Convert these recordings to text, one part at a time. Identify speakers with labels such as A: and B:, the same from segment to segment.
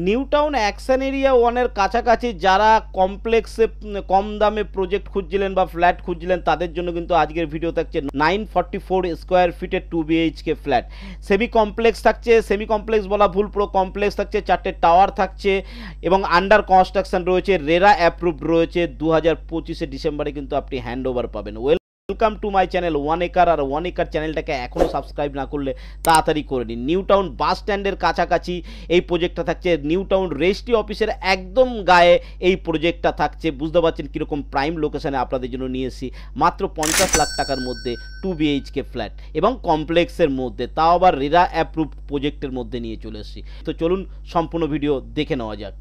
A: New town action area ওয়ানের কাছাকাছি যারা কমপ্লেক্সে কম দামে প্রজেক্ট খুঁজছিলেন বা ফ্ল্যাট খুঁজছিলেন তাদের জন্য কিন্তু আজকের ভিডিও থাকছে 944 স্কোয়ার ফিটের 2 BHK ফ্ল্যাট। সেমি কমপ্লেক্স থাকছে, সেমি কমপ্লেক্স বলা ভুল, পুরো কমপ্লেক্স থাকছে, 4টে টাওয়ার থাকছে এবং আন্ডার কনস্ট্রাকশন রয়েছে, রেরা অ্যাপ্রুভড রয়েছে। 2025 ডিসেম্বরে কিন্তু আপনি হ্যান্ড ওভার পাবেন। Welcome to my channel one acre. আর ওয়ান একর চ্যানেলটাকে এখনও সাবস্ক্রাইব না করলে তাড়াতাড়ি করে নিন। নিউ টাউন বাস স্ট্যান্ডের কাছাকাছি এই প্রজেক্টটা থাকছে, নিউ টাউন রেজিস্ট্রি অফিসের একদম গায়ে এই প্রজেক্টটা থাকছে। বুঝতে পারছেন কীরকম প্রাইম লোকেশানে আপনাদের জন্য নিয়ে এসেছি। মাত্র 50 লাখ টাকার মধ্যে 2 BHK ফ্ল্যাট এবং কমপ্লেক্সের মধ্যে, তাও আবার রেরা অ্যাপ্রুভড প্রজেক্টের মধ্যে নিয়ে চলে এসেছি। তো চলুন সম্পূর্ণ ভিডিও দেখে নেওয়া যাক।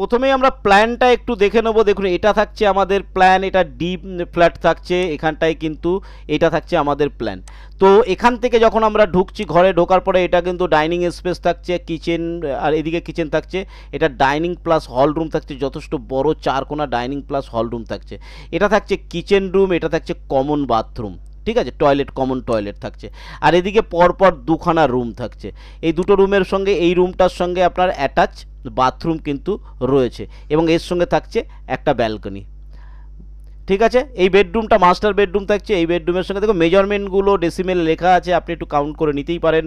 A: প্রথমেই আমরা প্ল্যানটা একটু দেখে নেবো। দেখুন এটা থাকছে আমাদের প্ল্যান, এটা ডিপ ফ্ল্যাট থাকছে এখানটায়, কিন্তু এটা থাকছে আমাদের প্ল্যান। তো এখান থেকে যখন আমরা ঢুকছি, ঘরে ঢোকার পরে এটা কিন্তু ডাইনিং স্পেস থাকছে, কিচেন, আর এদিকে কিচেন থাকছে। এটা ডাইনিং প্লাস হল রুম থাকছে, যথেষ্ট বড় 4 কোণা ডাইনিং প্লাস হল রুম থাকছে। এটা থাকছে কিচেন রুম, এটা থাকছে কমন বাথরুম, ঠিক আছে, টয়লেট, কমন টয়লেট থাকছে। আর এদিকে পরপর দুখানা রুম থাকছে। এই দুটো রুমের সঙ্গে এই রুমটার সঙ্গে আপনার অ্যাটাচ বাথরুম কিন্তু রয়েছে এবং এর সঙ্গে থাকছে একটা ব্যালকনি, ঠিক আছে। এই বেডরুমটা মাস্টার বেডরুম থাকছে। এই বেডরুমের সঙ্গে দেখো মেজারমেন্টগুলো ডেসিমেল লেখা আছে, আপনি একটু কাউন্ট করে নিতেই পারেন,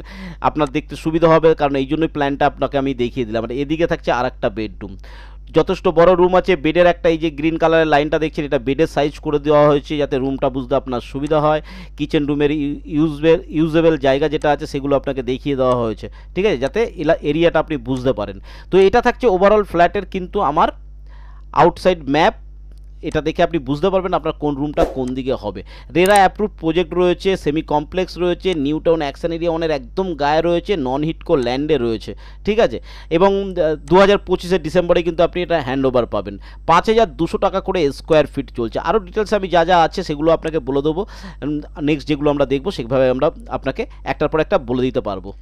A: আপনার দেখতে সুবিধা হবে, কারণ এই জন্যই প্ল্যানটা আপনাকে আমি দেখিয়ে দিলাম। আর এদিকে থাকছে আর একটা বেডরুম, যথেষ্ট বড় রুম আছে। বেডের একটা এই যে গ্রিন কালারের লাইনটা দেখছেন, এটা বেডের সাইজ করে দেওয়া হয়েছে যাতে রুমটা বুঝতে আপনার সুবিধা হয়। কিচেন রুমের ইউজেবল জায়গা যেটা আছে সেগুলো আপনাকে দেখিয়ে দেওয়া হয়েছে, ঠিক আছে, যাতে এরিয়াটা আপনি বুঝতে পারেন। তো এটা থাকছে ওভারঅল ফ্ল্যাটের কিন্তু আমার আউটসাইড ম্যাপ। এটা দেখে আপনি বুঝতে পারবেন আপনার কোন রুমটা কোন দিকে হবে। রেরা অ্যাপ্রুভ প্রজেক্ট রয়েছে, সেমি কমপ্লেক্স রয়েছে, নিউ টাউন অ্যাকশন এরিয়া ওয়ানের একদম গায়ে রয়েছে, নন হিটকো ল্যান্ডে রয়েছে, ঠিক আছে। এবং 2025 ডিসেম্বরে কিন্তু আপনি এটা হ্যান্ড ওভার পাবেন। 5200 টাকা করে স্কোয়ার ফিট চলছে। আরও ডিটেলস আমি যা যা আছে সেগুলো আপনাকে বলে দেবো। নেক্সট যেগুলো আমরা দেখবো সেভাবে আমরা আপনাকে একটার পর একটা বলে দিতে পারবো।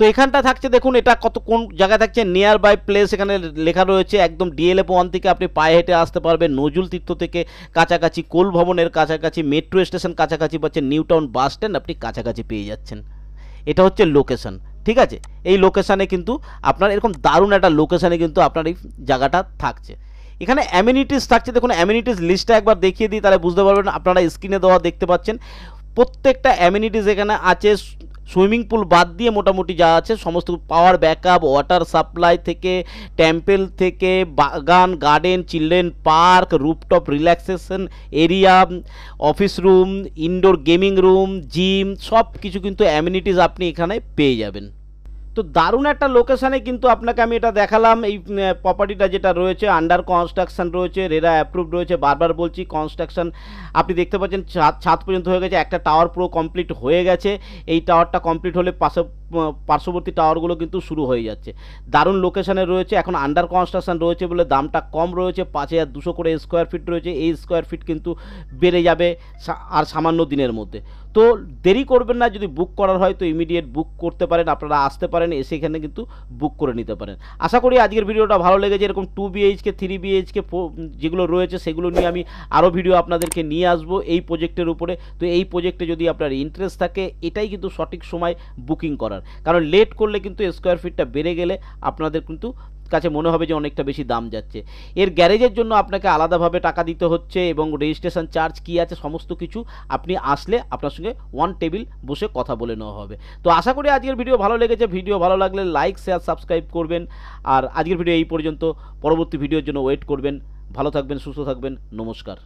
A: তো এখানটা থাকছে, দেখুন এটা কোন জায়গায় থাকছে, নিয়ার বাই প্লেস এখানে লেখা রয়েছে। একদম DLF 1 থেকে আপনি পায়ে হেঁটে আসতে পারবেন, নজরুল তীর্থ থেকে কাছাকাছি, কোল ভবনের কাছাকাছি, মেট্রো স্টেশন কাছাকাছি পাচ্ছেন, নিউ টাউন বাস স্ট্যান্ড আপনি কাছাকাছি পেয়ে যাচ্ছেন। এটা হচ্ছে লোকেশন, ঠিক আছে। এই লোকেশানে কিন্তু আপনার এরকম দারুণ একটা লোকেশানে কিন্তু আপনার এই জায়গাটা থাকছে। এখানে অ্যামিনিটিস থাকছে, দেখুন অ্যামিনিটিস লিস্টটা একবার দেখিয়ে দিই, তাহলে বুঝতে পারবেন। আপনারা স্ক্রিনে দেওয়া দেখতে পাচ্ছেন প্রত্যেকটা অ্যামিনিটিস এখানে আছে। সুইমিং পুল বাদ দিয়ে মোটামুটি যা আছে সমস্ত, পাওয়ার ব্যাকআপ, ওয়াটার সাপ্লাই থেকে, টেম্পল থেকে, বাগান, garden, children park, rooftop relaxation area, office room, indoor gaming room, gym, সব কিছু কিন্তু অ্যামিনিটিস আপনি এখানে পেয়ে যাবেন। তো দারুণ একটা লোকেশানে কিন্তু আপনাকে আমি এটা দেখালাম। এই প্রপার্টিটা যেটা রয়েছে আন্ডার কনস্ট্রাকশন রয়েছে, রেরা অ্যাপ্রুভ রয়েছে, বারবার বলছি কনস্ট্রাকশন আপনি দেখতে পাচ্ছেন ছাদ পর্যন্ত হয়ে গেছে। একটা টাওয়ার পুরো কমপ্লিট হয়ে গেছে, এই টাওয়ারটা কমপ্লিট হলে পার্শ্ববর্তী টাওয়ারগুলো কিন্তু শুরু হয়ে যাচ্ছে। দারুণ লোকেশানে রয়েছে, এখন আন্ডার কনস্ট্রাকশন রয়েছে বলে দামটা কম রয়েছে, 5200 করে স্কোয়ার ফিট রয়েছে। এই স্কোয়ার ফিট কিন্তু বেড়ে যাবে আর সামান্য দিনের মধ্যে। তো দেরি করবেন না, যদি বুক করার হয় তো ইমিডিয়েট বুক করতে পারেন, আপনারা আসতে পারেন, এসে এখানে কিন্তু বুক করে নিতে পারেন। আশা করি আজকের ভিডিওটা ভালো লেগেছে। এরকম 2 BHK 3 BHK যেগুলো রয়েছে সেগুলো নিয়ে আমি আরও ভিডিও আপনাদেরকে নিয়ে আসবো এই প্রজেক্টের উপরে। তো এই প্রজেক্টে যদি আপনার ইন্টারেস্ট থাকে, এটাই কিন্তু সঠিক সময় বুকিং করার, কারণ লেট করলে কিন্তু স্কোয়ার ফিটটা বেড়ে গেলে আপনাদের কিন্তু কাছে মনে হবে যে অনেকটা বেশি দাম যাচ্ছে। এর গ্যারেজের জন্য আপনাকে আলাদাভাবে টাকা দিতে হচ্ছে এবং রেজিস্ট্রেশন চার্জ কী আছে সমস্ত কিছু আপনি আসলে আপনার সঙ্গে ওয়ান টেবিল বসে কথা বলে নেওয়া হবে। তো আশা করি আজকের ভিডিও ভালো লেগেছে। ভিডিও ভালো লাগলে লাইক, শেয়ার, সাবস্ক্রাইব করবেন। আর আজকের ভিডিও এই পর্যন্ত, পরবর্তী ভিডিওর জন্য ওয়েট করবেন। ভালো থাকবেন, সুস্থ থাকবেন, নমস্কার।